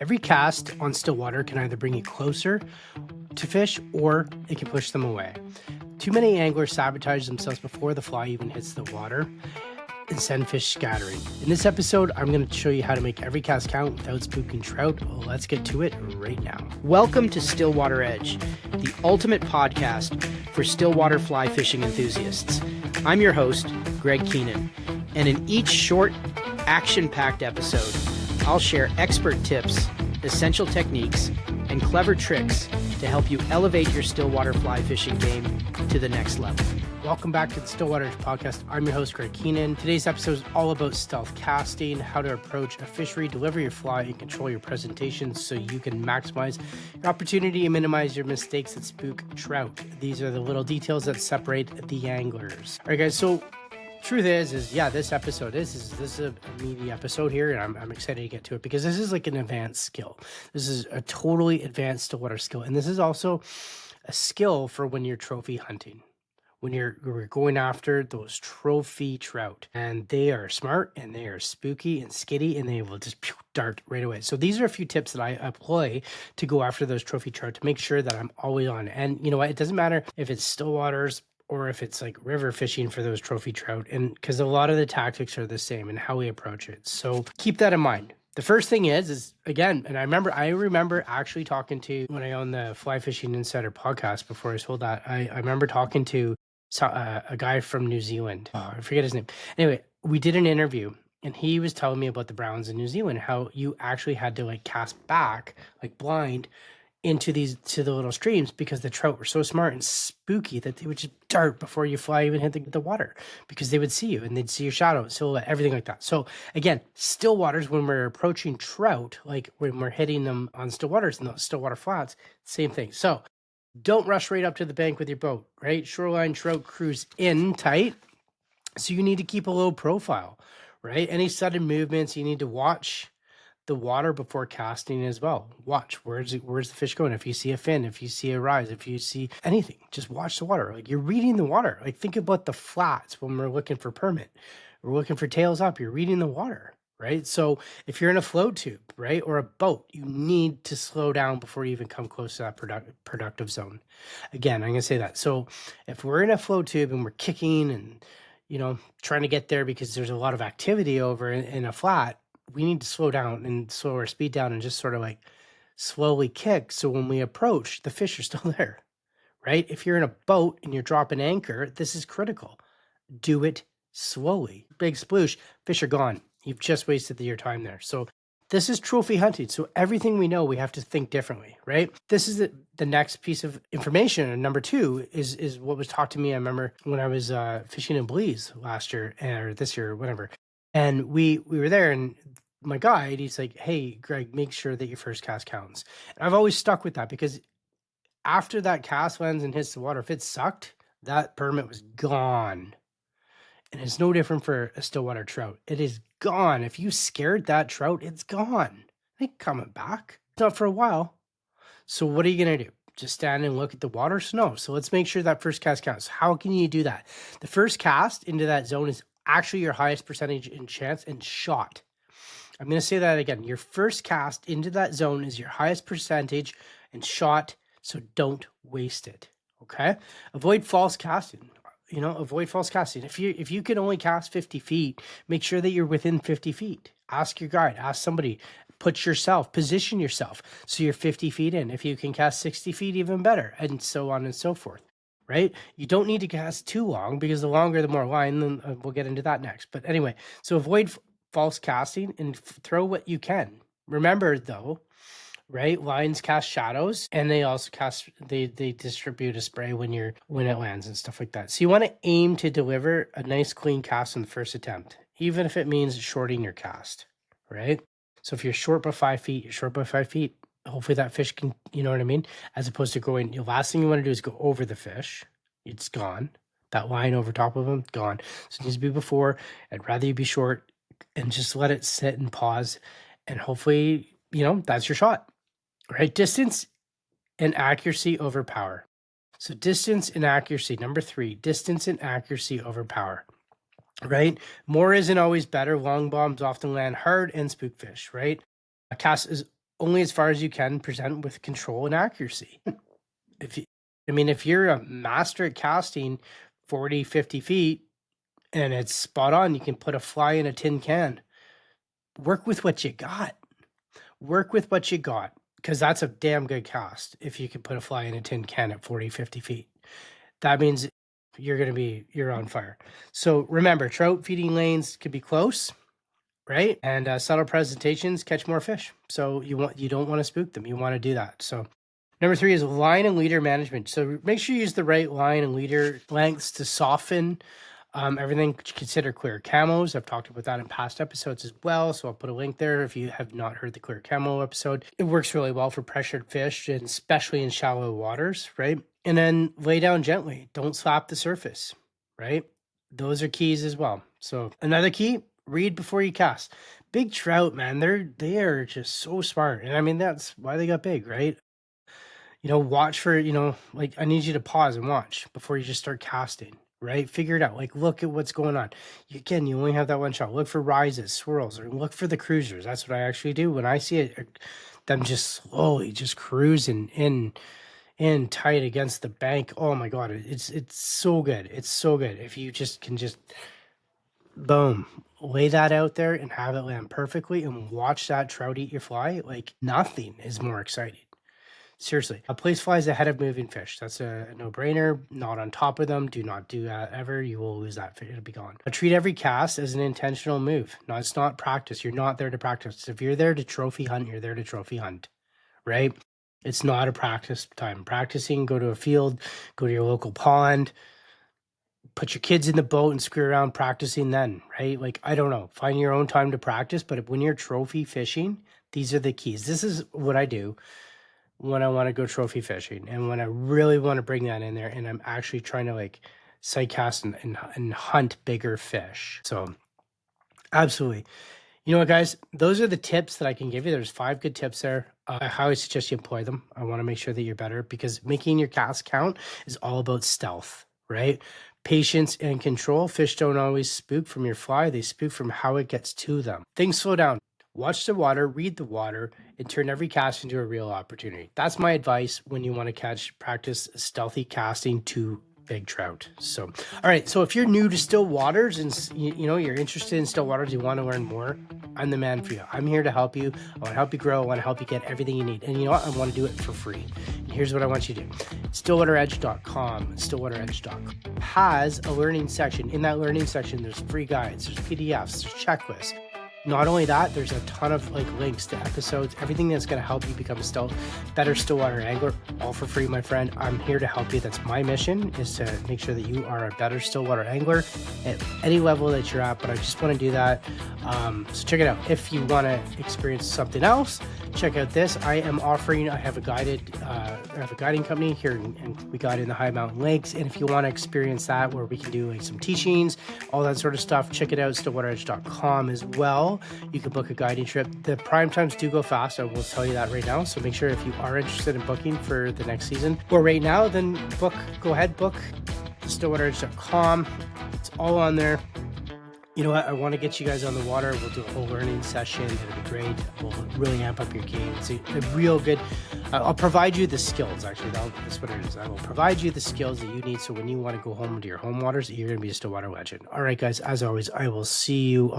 Every cast on Stillwater can either bring you closer to fish or it can push them away. Too many anglers sabotage themselves before the fly even hits the water and send fish scattering. In this episode, I'm going to show you how to make every cast count without spooking trout. Let's get to it right now. Welcome to Stillwater Edge, the ultimate podcast for Stillwater fly fishing enthusiasts. I'm your host, Greg Keenan, and in each short, action-packed episode, I'll share expert tips, essential techniques, and clever tricks to help you elevate your Stillwater fly fishing game to the next level. Welcome back to the Stillwater Edge Podcast. I'm your host, Greg Keenan. Today's episode is all about stealth casting, how to approach a fishery, deliver your fly, and control your presentation so you can maximize your opportunity and minimize your mistakes that spook trout. These are the little details that separate the anglers. All right, guys, so truth is this episode is a meaty episode here, and I'm excited to get to it because this is like an advanced skill. This is a totally advanced Stillwater skill, and this is also a skill for when you're trophy hunting, when you're going after those trophy trout, and they are smart and they are spooky and skitty, and they will just dart right away. So these are a few tips that I employ to go after those trophy trout to make sure that I'm always on. And you know what? It doesn't matter if it's Stillwaters or if it's like river fishing for those trophy trout, and because a lot of the tactics are the same and how we approach it. So keep that in mind. The first thing is again, and I remember actually talking to, when I owned the Fly Fishing Insider podcast before I sold that, I remember talking to a guy from New Zealand. Oh, I forget his name. Anyway, we did an interview and he was telling me about the browns in New Zealand, how you actually had to like cast back, like blind, to the little streams because the trout were so smart and spooky that they would just dart before you fly even hit the water, because they would see you and they'd see your shadow, silhouette, everything like that. So again, Stillwaters, when we're approaching trout, like when we're hitting them on Stillwaters and those Stillwater flats, same thing. So don't rush right up to the bank with your boat, right? Shoreline trout cruise in tight. So you need to keep a low profile, right? Any sudden movements, you need to watch the water before casting as well. Watch where's the fish going. If you see a fin, if you see a rise, if you see anything, just watch the water. Like, you're reading the water. Like, think about the flats when we're looking for permit. We're looking for tails up. You're reading the water, right? So if you're in a float tube, right, or a boat, you need to slow down before you even come close to that productive zone. Again, I'm gonna say that. So if we're in a float tube and we're kicking and trying to get there because there's a lot of activity over in a flat, we need to slow down and slow our speed down and just sort of like slowly kick. So when we approach, the fish are still there, right? If you're in a boat and you're dropping anchor, this is critical. Do it slowly. Big sploosh, fish are gone. You've just wasted your time there. So this is trophy hunting. So everything we know, we have to think differently, right? This is the next piece of information. And number two is what was taught to me. I remember when I was fishing in Belize last year or this year, whatever. And we were there, and my guide, he's like, hey, Greg, make sure that your first cast counts. And I've always stuck with that, because after that cast lands and hits the water, if it sucked, that permit was gone. And it's no different for a Stillwater trout. It is gone. If you scared that trout, it's gone. It ain't coming back. Not for a while. So what are you going to do? Just stand and look at the water? No. So let's make sure that first cast counts. How can you do that? The first cast into that zone is actually your highest percentage in chance and shot. I'm going to say that again. Your first cast into that zone is your highest percentage and shot, so don't waste it, okay? Avoid false casting. Avoid false casting. If you can only cast 50 feet, make sure that you're within 50 feet. Ask your guide, ask somebody, position yourself so you're 50 feet in. If you can cast 60 feet, even better, and so on and so forth. Right? You don't need to cast too long, because the longer, the more line. Then we'll get into that next. But anyway, so avoid false casting and throw what you can. Remember though, right? Lines cast shadows, and they also they distribute a spray when it lands and stuff like that. So you want to aim to deliver a nice clean cast on the first attempt, even if it means shorting your cast, right? So if you're short by 5 feet, you're short by 5 feet. Hopefully that fish can, you know what I mean? As opposed to going, the last thing you want to do is go over the fish. It's gone. That line over top of them, gone. So it needs to be before. I'd rather you be short and just let it sit and pause. And hopefully, that's your shot, right? Distance and accuracy over power. So distance and accuracy. Number 3, distance and accuracy over power. Right? More isn't always better. Long bombs often land hard and spook fish, right? A cast is only as far as you can present with control and accuracy. If you're a master at casting 40, 50 feet and it's spot on, you can put a fly in a tin can. Work with what you got. Work with what you got, because that's a damn good cast if you can put a fly in a tin can at 40, 50 feet. That means you're on fire. So remember, trout feeding lanes could be close, right? And subtle presentations catch more fish. So you don't want to spook them. You want to do that. So number 3 is line and leader management. So make sure you use the right line and leader lengths to soften everything. Consider clear camos. I've talked about that in past episodes as well, so I'll put a link there if you have not heard the clear camo episode. It works really well for pressured fish, and especially in shallow waters, right? And then lay down gently. Don't slap the surface, right? Those are keys as well. So another key, read before you cast. Big trout, man, they are just so smart. And that's why they got big, right? Watch for, like, I need you to pause and watch before you just start casting, right? Figure it out. Like, look at what's going on. You only have that one shot. Look for rises, swirls, or look for the cruisers. That's what I actually do when I see it, them just slowly just cruising in tight against the bank. Oh my God, it's so good. It's so good. If you can boom, lay that out there and have it land perfectly and watch that trout eat your fly. Like, nothing is more exciting. Seriously, place flies ahead of moving fish. That's a no-brainer. Not on top of them. Do not do that ever. You will lose that fish. It'll be gone. But treat every cast as an intentional move. No, it's not practice. You're not there to practice. If you're there to trophy hunt, you're there to trophy hunt, right? It's not a practice time. Practicing, go to a field, go to your local pond, put your kids in the boat and screw around practicing then, right? Like, I don't know. Find your own time to practice. But when you're trophy fishing, these are the keys. This is what I do when I want to go trophy fishing and when I really want to bring that in there and I'm actually trying to like sight cast and hunt bigger fish. So absolutely. You know what, guys, those are the tips that I can give you. There's 5 good tips there. I highly suggest you employ them. I want to make sure that you're better, because making your cast count is all about stealth, right? Patience and control. Fish don't always spook from your fly. They spook from how it gets to them. Things slow down. Watch the water, read the water, and turn every cast into a real opportunity. That's my advice when you want to practice stealthy casting to big trout. So, all right. So if you're new to still waters and you're interested in still waters, you want to learn more, I'm the man for you. I'm here to help you. I want to help you grow. I want to help you get everything you need. And you know what? I want to do it for free. And here's what I want you to do. StillwaterEdge.com, StillwaterEdge.com has a learning section. In that learning section, there's free guides, there's PDFs, there's checklists. Not only that, there's a ton of links to episodes, everything that's going to help you become a better stillwater angler, all for free, my friend. I'm here to help you. That's my mission, is to make sure that you are a better stillwater angler at any level that you're at. But I just want to do that. So check it out. If you want to experience something else, check out this. I have a guiding company here, and we guide in the high mountain lakes. And if you want to experience that, where we can do some teachings, all that sort of stuff, check it out, StillwaterEdge.com as well. You can book a guiding trip. The prime times do go fast. I will tell you that right now. So make sure, if you are interested in booking for the next season or right now, then go ahead, book StillwaterEdge.com. It's all on there. You know what? I want to get you guys on the water. We'll do a whole learning session. It'll be great. We'll really amp up your game. It's a real good. I'll provide you the skills. Actually, that's what it is. I will provide you the skills that you need, so when you want to go home to your home waters, you're going to be a stillwater legend. All right, guys. As always, I will see you on